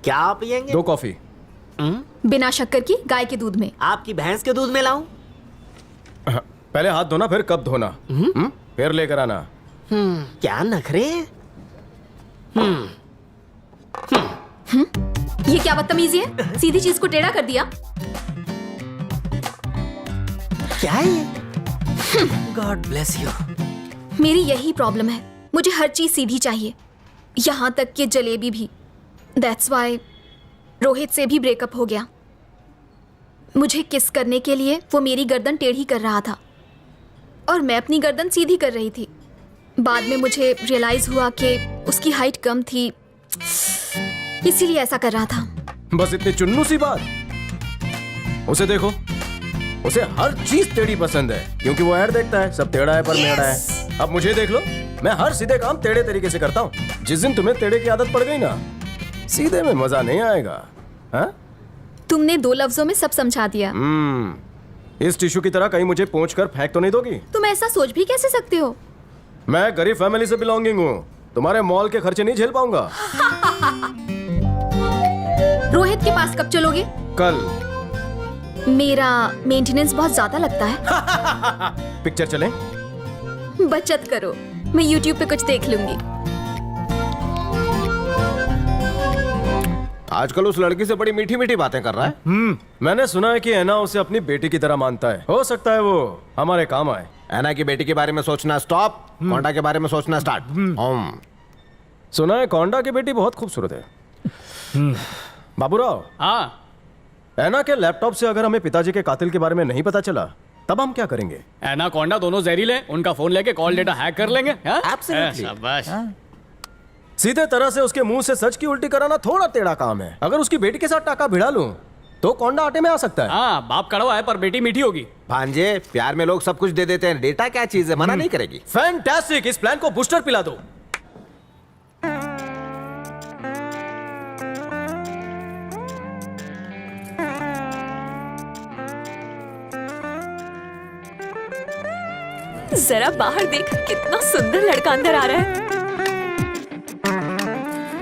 क्या पियेंगे? 2 कॉफी। बिना शक्कर की, गाय के दूध में। आपकी भैंस के दूध में लाऊं? पहले हाथ धोना, फिर कब धोना, फिर लेकर आना। क्या नखरे? ये क्या बदतमीजी है? सीधी चीज को टेढ़ा कर दिया। क्या है ये? God bless you. मेरी यही प्रॉब्लम है, मुझे हर चीज सीधी चाहिए, यहाँ तक कि जलेबी भी। दैट्स वाई रोहित से भी ब्रेकअप हो गया। मुझे किस करने के लिए वो मेरी गर्दन टेढ़ी कर रहा था और मैं अपनी गर्दन सीधी कर रही थी। बाद में मुझे रियलाइज हुआ कि उसकी हाइट कम थी, इसीलिए ऐसा कर रहा था। बस इतनी चुन्नू सी बात। उसे देखो, उसे हर चीज टेढ़ी पसंद है, क्योंकि वो ऐड देखता है सब टेढ़ा है पर मेढ़ा है। अब मुझे देख लो, मैं हर सीधे काम टेढ़े तरीके से करता हूँ। जिस दिन तुम्हें टेढ़े की आदत पड़ गई ना, सीधे में मजा नहीं आएगा। हाँ? तुमने 2 लफ्जों में सब समझा दिया। इस टिश्यू की तरह कहीं मुझे पोंछ कर फेंक तो नहीं दोगी? तुम ऐसा सोच भी कैसे सकते हो? मैं गरीब फैमिली से बिलोंगिंग हूँ, तुम्हारे मॉल के खर्चे नहीं झेल पाऊंगा। रोहित के पास कब चलोगे? कल। मेरा मेंटेनेंस बहुत ज्यादा लगता है। पिक्चर चलें? बचत करो, मैं YouTube पे कुछ देख लूंगी। आजकल उस लड़की से बड़ी मीठी मीठी बातें कर रहा है। मैंने सुना है कि ऐना उसे अपनी बेटी की तरह मानता है। हो सकता है वो हमारे काम आए। ऐना की बेटी के बारे में सोचना स्टॉप, कोंडा के बारे में सोचना स्टार्ट। सुना है कोंडा की बेटी बहुत खूबसूरत है। बाबूराव, हाँ, ऐना के लैपटॉप से अगर हमें पिताजी के कातिल के बारे में नहीं पता चला, तब हम क्या करेंगे? एनाकोंडा दोनों जहरीले, उनका फोन लेके कॉल डेटा हैक कर लेंगे। Absolutely. शाबाश। सीधे तरह से उसके मुंह से सच की उल्टी कराना थोड़ा टेढ़ा काम है। अगर उसकी बेटी के साथ टाका भिड़ा लूं, तो कोंडा आटे में आ सकता है। हाँ, बाप कड़वा है पर बेटी मीठी होगी। भांजे, प्यार में लोग सब कुछ दे देते हैं, डेटा क्या चीज है, मना नहीं करेगी। फैंटास्टिक, इस प्लान को बूस्टर पिला दो। जरा बाहर देख, कितना सुंदर लड़का अंदर आ रहा है।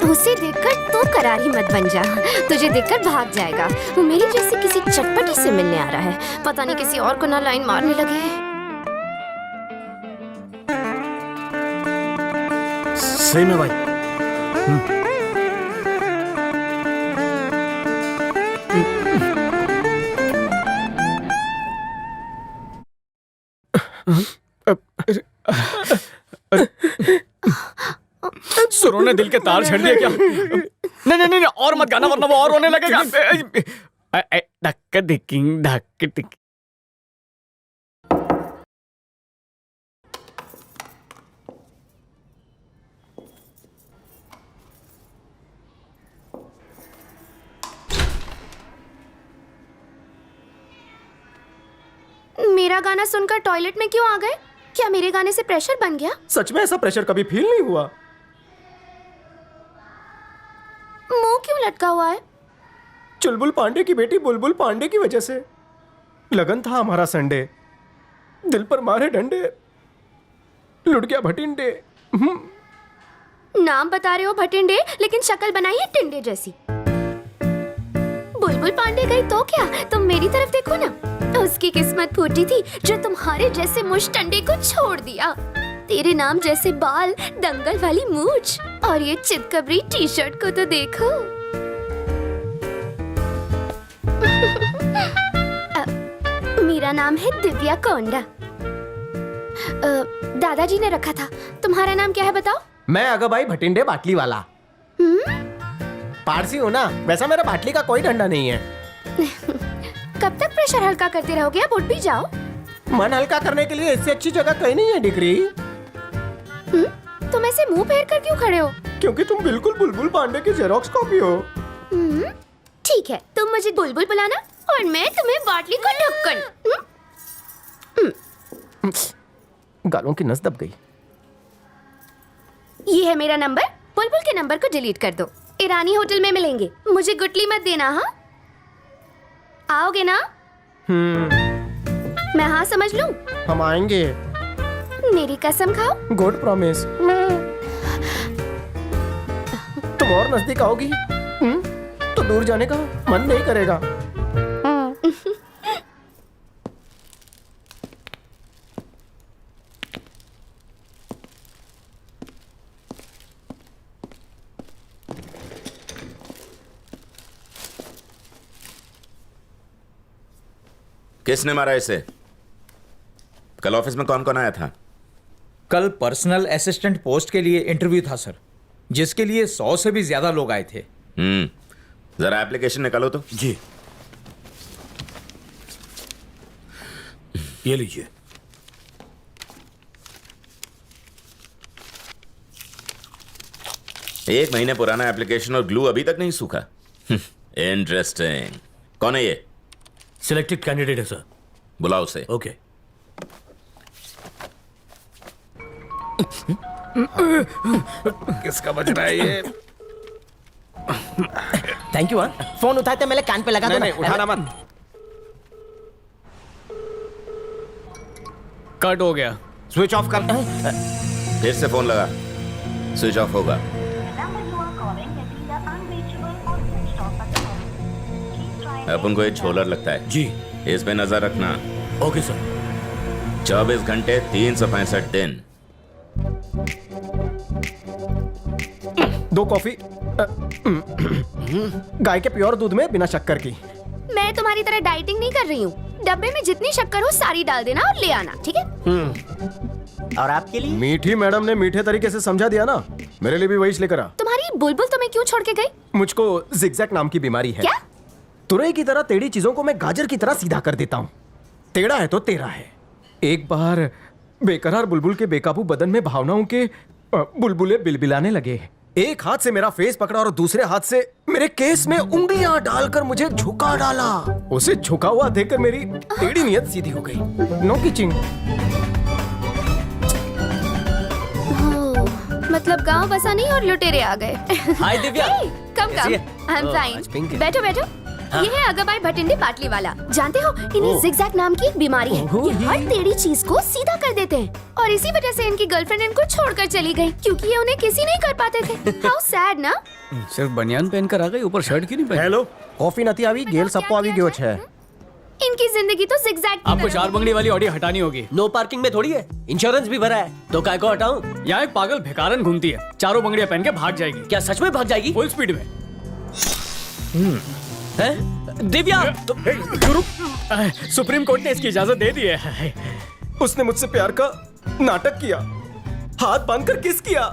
उसे देखकर तू करारी मत बन जा, तुझे देखकर भाग जाएगा। वो मेरी जैसे किसी चटपटी से मिलने आ रहा है, पता नहीं किसी और को ना लाइन मारने लगे। सही में भाई। सुरों ने दिल के तार छेड़ दिए क्या? नहीं नहीं नहीं, और मत गाना वरना वो और रोने लगेगा। धक्का धिकिंग धक्के धिक। मेरा गाना सुनकर टॉयलेट में क्यों आ गए? क्या मेरे गाने से प्रेशर बन गया? सच में ऐसा प्रेशर कभी फील नहीं हुआ। मुंह क्यों लटका हुआ है? चुलबुल पांडे की बेटी बुलबुल पांडे की वजह से। लगन था हमारा संडे, दिल पर मारे डंडे, लुट गया भटिंडे। नाम बता रहे हो भटिंडे, लेकिन शक्ल बनाई है टिंडे जैसी। बुलबुल पांडे गई तो क्या, तुम मेरी तरफ देखो ना। उसकी किस्मत फूटी थी जो तुम्हारे जैसे मुश्तंडे को छोड़ दिया। तेरे नाम जैसे बाल, दंगल वाली मूंछ और ये चितकबरी टी शर्ट को तो देखो। मेरा नाम है दिव्या कोंडा। दादाजी ने रखा था। तुम्हारा नाम क्या है बताओ? मैं अगबाई भटिंडे बाटली वाला। पारसी हूँ ना, वैसा मेरा बाटली का कोई डंडा नहीं है। कब तक प्रेशर हल्का करते रहोगे? अब उठ भी जाओ। मन हल्का करने के लिए इससे अच्छी जगह कहीं नहीं है डिग्री। तुम ऐसे मुंह फेर कर क्यों खड़े हो? क्योंकि तुम बिल्कुल बुलबुल पांडे की जेरोक्स कॉपी हो। ठीक है, तुम मुझे बुलबुल बुलाना और मैं तुम्हें बाटली को ढक्कन। गालों की नस दब गई। ये है मेरा नंबर। बुलबुल के नंबर को डिलीट कर दो। ईरानी होटल में मिलेंगे। मुझे गुटली मत देना। हाँ, आओगे ना? मैं हाँ समझ लूं? हम आएंगे। मेरी कसम खाओ। Good promise. तुम और नजदीक आओगी? तो दूर जाने का मन नहीं करेगा। किसने मारा इसे? कल ऑफिस में कौन कौन आया था? कल पर्सनल असिस्टेंट पोस्ट के लिए इंटरव्यू था सर, जिसके लिए 100 से भी ज्यादा लोग आए थे। जरा एप्लीकेशन निकालो तो। जी, ये लीजिए। एक महीने पुराना एप्लीकेशन और ग्लू अभी तक नहीं सूखा। इंटरेस्टिंग। कौन है ये? सिलेक्टेड कैंडिडेट है सर। बुलाओ उसे। ओके। किसका बज रहा है ये? Thank you. फोन उठाते मेरे कान पे लगा दो। नहीं, उठाना मत। कट हो गया। स्विच ऑफ कर। फिर से फोन लगा, स्विच ऑफ होगा। अपन को ये झोलर लगता है। जी, इस पे नजर रखना। Okay sir. 24 घंटे 365 दिन। 2 कॉफी गाय के प्योर दूध में बिना शक्कर की। मैं तुम्हारी तरह डाइटिंग नहीं कर रही हूँ। डब्बे में जितनी शक्कर हो सारी डाल देना और ले आना, ठीक है? और आपके लिए? मीठी मैडम ने मीठे तरीके से समझा दिया ना, मेरे लिए भी वही लेकर आ। तुम्हारी बुलबुल तुम्हें क्यों छोड़ के गई? मुझको जिगजैग नाम की बीमारी है। क्या? तुरई की तरह टेढ़ी चीजों को मैं गाजर की तरह सीधा कर देता हूँ। टेढ़ा है तो तेरा है। एक बार बेकरार बुलबुल के बेकाबू बदन में भावनाओं के बुलबुले बिलबिलाने लगे। एक हाथ से मेरा फेस पकड़ा और दूसरे हाथ से मेरे केस में उंगलियां डालकर मुझे झुका डाला। उसे झुका हुआ देखकर मेरी टेढ़ी नियत सीधी हो गई। नो किचिंग। मतलब गांव बसा नहीं और लुटेरे आ गए। हाय दिव्या। कम आई एम फाइन। बैठो बैठो। ये है अगबाई भटिंडे बाटली वाला। जानते हो इन्हें जिगजैग नाम की एक बीमारी है। ये हर टेढ़ी चीज को सीधा कर देते हैं और इसी वजह से इनकी गर्लफ्रेंड इनको छोड़कर चली गई, क्योंकि ये उन्हें किसी नहीं कर पाते थे। हाउ सैड ना। सिर्फ बनियान पहनकर आ गई, ऊपर शर्ट क्यों नहीं पहनी? हेलो, कॉफी नती आवी गेल सप्पो आवी गयो छे। इनकी जिंदगी तो जिगजैग की आपको तरह 4 बंगड़ी वाली ऑडी हटानी होगी। नो पार्किंग में थोड़ी है, इंश्योरेंस भी भरा है, तो काय को हटाऊं? यहाँ एक पागल भिखारन घूमती है, 4 बंगड़ियां पहन के भाग जाएगी। क्या सच में भाग जाएगी? फुल स्पीड में। दिव्या सुप्रीम कोर्ट ने इसकी इजाजत दे दी है। उसने मुझसे प्यार का नाटक किया, हाथ बांधकर किस किया,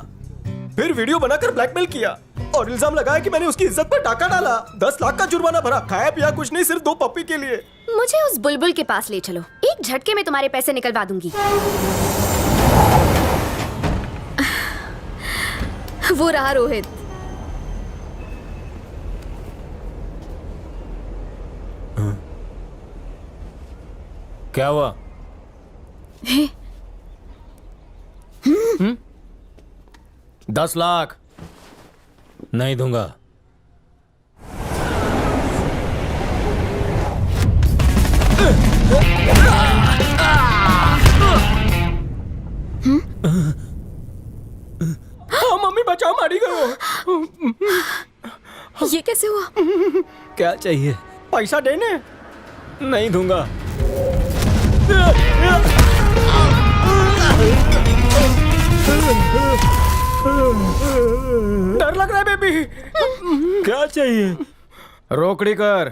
फिर वीडियो बनाकर ब्लैकमेल किया और इल्जाम लगाया कि मैंने उसकी इज्जत पर टाका डाला। 10 लाख का जुर्माना भरा। खाया पिया कुछ नहीं, सिर्फ 2 पप्पी के लिए। मुझे उस बुलबुल के पास ले चलो, एक झटके में तुम्हारे पैसे निकलवा दूंगी। वो रहा रोहित। क्या हुआ? 10 लाख नहीं दूंगा। मम्मी बचाओ, मारी गयो। ये कैसे हुआ? क्या चाहिए? पैसा देने। नहीं दूंगा। डर लग रहा है बेबी। क्या चाहिए? रोकड़ी कर।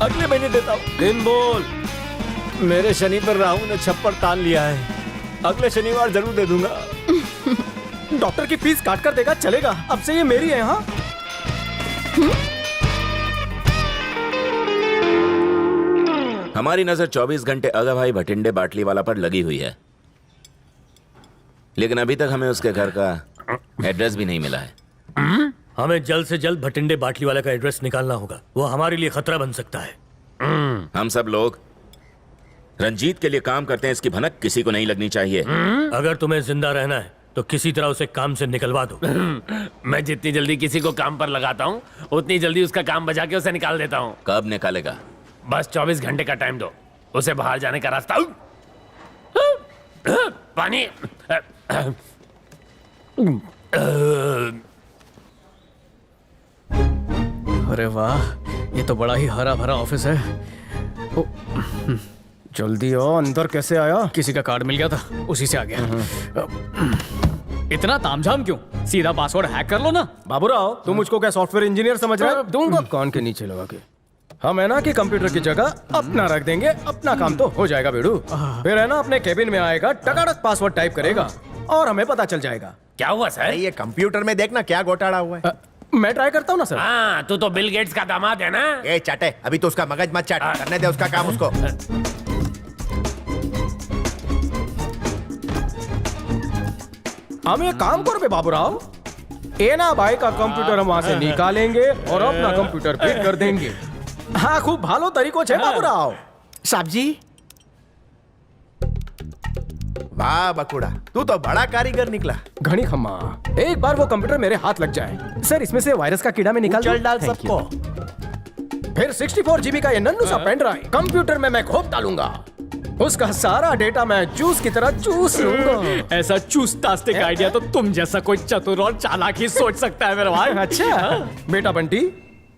अगले महीने देता हूँ। दिन बोल। मेरे शनि पर राहु ने छप्पर तान लिया है, अगले शनिवार जरूर दे दूंगा। डॉक्टर की फीस काट कर देगा, चलेगा? अब से ये मेरी है। हाँ, हमारी नजर 24 घंटे अगा भाई भटिंडे बाटली वाला पर लगी हुई है, लेकिन अभी तक हमें उसके घर का एड्रेस भी नहीं मिला है। हमें जल्द से जल्द भटिंडे बाटली वाले का एड्रेस निकालना होगा, वो हमारे लिए खतरा बन सकता है। हम सब लोग रंजीत के लिए काम करते हैं, इसकी भनक किसी को नहीं लगनी चाहिए। अगर तुम्हें जिंदा रहना है तो किसी तरह उसे काम से निकलवा दो। मैं जितनी जल्दी किसी को काम पर लगाता हूँ उतनी जल्दी उसका काम बजा के उसे निकाल देता हूँ। कब निकालेगा? बस 24 घंटे का टाइम दो, उसे बाहर जाने का रास्ता। पानी। अरे वाह, ये तो बड़ा ही हरा भरा ऑफिस है। ओ, जल्दी आओ, अंदर कैसे आया? किसी का कार्ड मिल गया था, उसी से आ गया। इतना तामझाम क्यों? सीधा पासवर्ड हैक कर लो ना। बाबूराव, तुम मुझको क्या सॉफ्टवेयर इंजीनियर समझ रहे हो? दूंगा कान के नीचे लगा के। हम है ना कि कंप्यूटर की जगह अपना रख देंगे, अपना काम तो हो जाएगा बेड़ू। फिर है ना अपने केबिन में आएगा, टकाटक पासवर्ड टाइप करेगा और हमें पता चल जाएगा। क्या हुआ सर? ये कंप्यूटर में देखना क्या घोटाला हुआ है। मैं ट्राई करता हूँ ना सर। हाँ, तू तो बिल गेट्स का दामाद है ना? ए चाटे, अभी तो उसका मगज मत चाट, करने दे उसका काम उसको। हम एक काम करो बे बाबूराव, एना भाई का कंप्यूटर हम वहां से निकालेंगे और अपना कंप्यूटर फिट कर देंगे। हाँ, खूब भालो तरीको छे बाबूराव। साहब जी, वाह बकुड़ा, तू तो बड़ा कारीगर निकला। घनी खम्मा, एक बार वो कंप्यूटर मेरे हाथ लग जाए सर, इसमें से वायरस का कीड़ा में निकाल चल डाल Thank सबको। you। फिर 64 GB का ये नन्नू सा पेन ड्राइव कंप्यूटर में मैं खोप डालूंगा, उसका सारा डेटा मैं जूस की तरह चूस लूंगा। ऐसा चूसतास्तिक आइडिया तो तुम जैसा कोई चतुर और चालाक ही सोच सकता है मेरे भाई। अच्छा बेटा बंटी,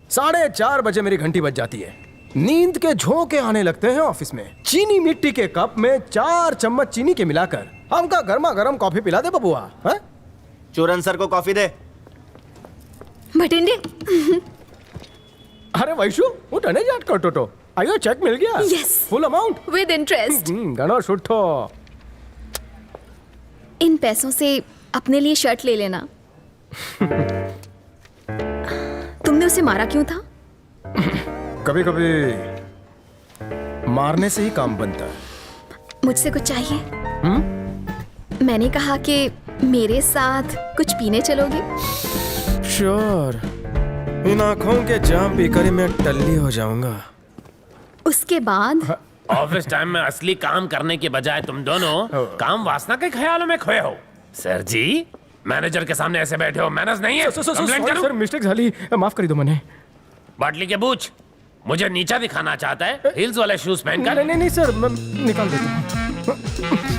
4:30 बजे मेरी घंटी बज जाती है, नींद के झोंके आने लगते हैं ऑफिस में। चीनी मिट्टी के कप में 4 चम्मच चीनी के मिलाकर हमका गर्मा गर्म कॉफी पिला दे बबुआ। हाँ? चूरन सर को कॉफी दे। भटिंडे, अरे वैशु, उठ नहीं जाट कर टोटो। आयो चेक मिल गया? Yes. Full amount. With interest. गणो सुठो। इन पैसों से अपने लिए शर्ट ले लेना। तुमने उसे मारा क्यों था? कभी कभी मारने से ही काम बनता है। मुझसे कुछ चाहिए? मैंने कहा कि मेरे साथ कुछ पीने चलोगे? श्योर, इन आंखों के जाम पीकर ही मैं टल्ली हो जाऊंगा। उसके बाद ऑफिस टाइम में असली काम करने के बजाय तुम दोनों काम वासना के ख्यालों में खोए हो। सर जी, मैनेजर के सामने ऐसे बैठे हो, मैनर्स नहीं है। कंप्लेंट करूं? सर मिस्टेक झाली, माफ कर दो मैंने। बाटली के बूच, मुझे नीचा दिखाना चाहता है हील्स वाले शूज पहनकर? नहीं सर, मैं निकाल देता हूँ।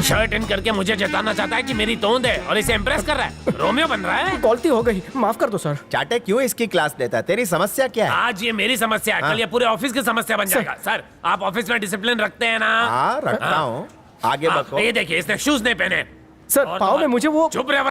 शर्ट इन करके मुझे जताना चाहता है कि मेरी तोंद है और इसे इम्प्रेस कर रहा है। रोमियो बन रहा है। गलती हो गई, माफ कर दो सर। चाटे क्यों इसकी क्लास लेता है? तेरी समस्या क्या है? आज ये मेरी समस्या है, कल ये पूरे ऑफिस की समस्या बन जाएगा। सर, आप ऑफिस में डिसिप्लिन रखते हैं ना? हाँ रखता हूँ, आगे हाँ, बको। ये देखिए, इसने शूज नहीं पहने। सर और पाँव में मुझे वो चुप रहे।